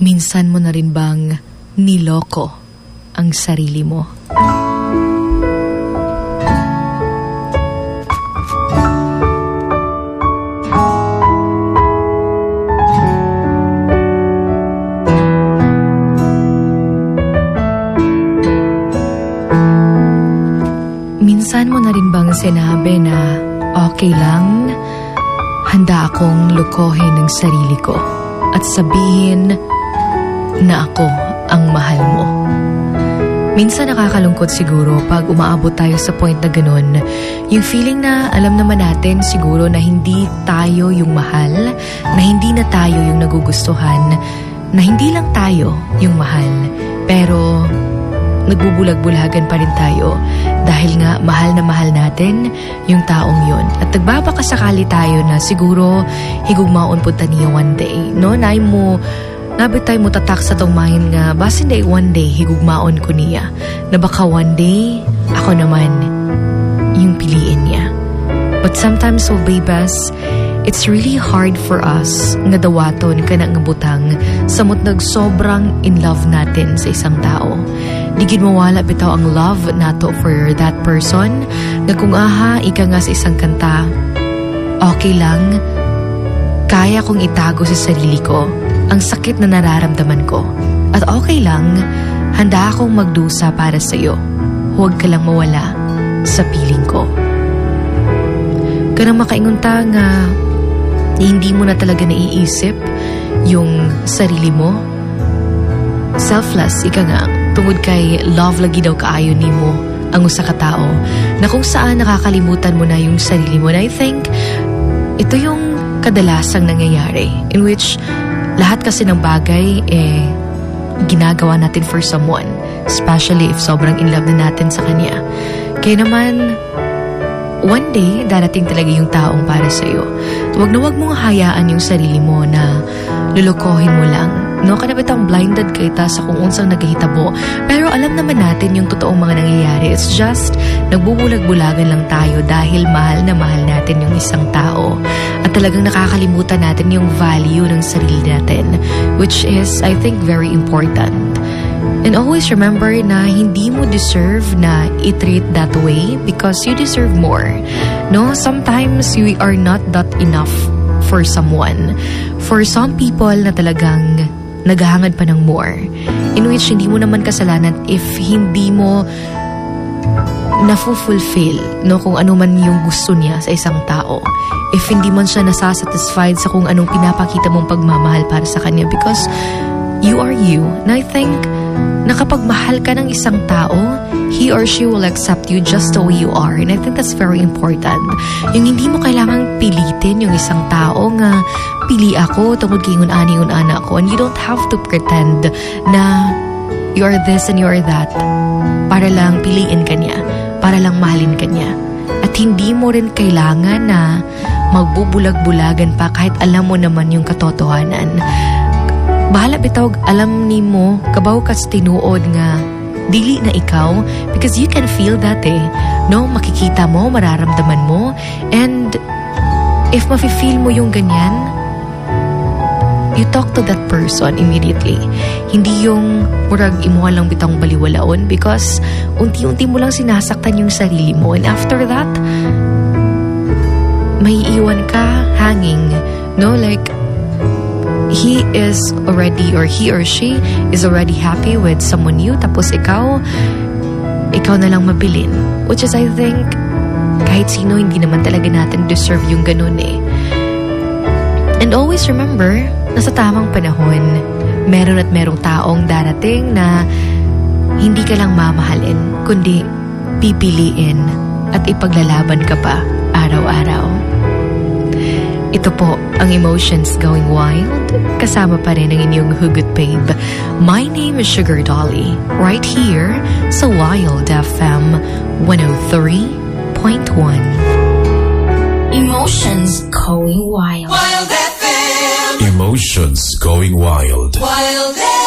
Minsan mo na rin bang niloko ang sarili mo? Minsan mo na rin bang sinabi na okay lang, handa akong lukohin ang sarili ko at sabihin na ako ang mahal mo? Minsan nakakalungkot siguro pag umaabot tayo sa point na ganun. Yung feeling na alam naman natin siguro na hindi tayo yung mahal, na hindi na tayo yung nagugustuhan, na hindi lang tayo yung mahal. Pero nagbubulag-bulagan pa rin tayo dahil nga mahal na mahal natin yung taong yun. At nagbabakasakali tayo na siguro higugmaon po niya one day. No, naay mo nabitay mo tatak sa tong mind nga basin day one day higugmaon ko niya na baka one day ako naman yung piliin niya. But sometimes so babas, it's really hard for us nga dawaton ka na nga butang samot nag sobrang in love natin sa isang tao. Di gid mawala bitaw ang love nato for that person nga kung aha ika nga sa isang kanta, okay lang, kaya kong itago sa sarili ko ang sakit na nararamdaman ko. At okay lang, handa akong magdusa para sa iyo. Huwag ka lang mawala sa piling ko. Kanang makaingunta nga hindi mo na talaga naiisip yung sarili mo. Selfless, ika nga, tungod kay love lagi daw kaayon ni mo ang usa ka tao na kung saan nakakalimutan mo na yung sarili mo. And I think ito yung kadalasang nangyayari in which lahat kasi ng bagay ginagawa natin for someone, especially if sobrang in love na natin sa kanya. Kaya naman one day darating talaga yung taong para sa iyo. Huwag na huwag mong hayaan yung sarili mo na lulukohin mo lang. No, kana bitang blinded kay ta sa kung unsang nagahitabo. Pero alam naman natin yung totoong mga nangyayari. It's just nagbubulag-bulagan lang tayo dahil mahal na mahal natin yung isang tao. At talagang nakakalimutan natin yung value ng sarili natin, which is, I think, very important. And always remember na hindi mo deserve na i-treat that way because you deserve more. No, sometimes we are not that enough for someone. For some people na talagang naghahangad pa ng more, in which hindi mo naman kasalanan if hindi mo na-fulfill, no, kung ano man yung gusto niya sa isang tao. If hindi man siya nasasatisfied sa kung anong pinapakita mong pagmamahal para sa kanya, because you are you. And I think na kapag mahal ka ng isang tao, he or she will accept you just the way you are. And I think that's very important. Yung hindi mo kailangang pilitin yung isang tao nga pili ako tungod kay ngun-ani-ngun-ana ako. And you don't have to pretend na you are this and you are that para lang piliin ka niya, para lang mahalin ka niya. At hindi mo rin kailangan na magbubulag-bulagan pa kahit alam mo naman yung katotohanan. Bahala bitawag, alam ni mo, kabaw kas tinuod nga dili na ikaw, because you can feel that no, makikita mo, mararamdaman mo, and if mafe-feel mo yung ganyan, you talk to that person immediately. Hindi yung murag imuha lang bitang baliwalaon, because unti-unti mo lang sinasaktan yung sarili mo, and after that may iwan ka hanging, no, like he is already or he or she is already happy with someone new, tapos ikaw na lang mabilin, which is, I think, kahit sino hindi naman talaga natin deserve yung ganun And always remember, nasa tamang panahon, meron at merong taong darating na hindi ka lang mamahalin, kundi pipiliin at ipaglalaban ka pa araw-araw. Ito po ang Emotions Going Wild. Kasama pa rin ang inyong hugot babe. My name is Sugar Dolly. Right here sa Wild FM 103.1. Emotions Going Wild. Wild FM. Emotions Going Wild. Wild FM.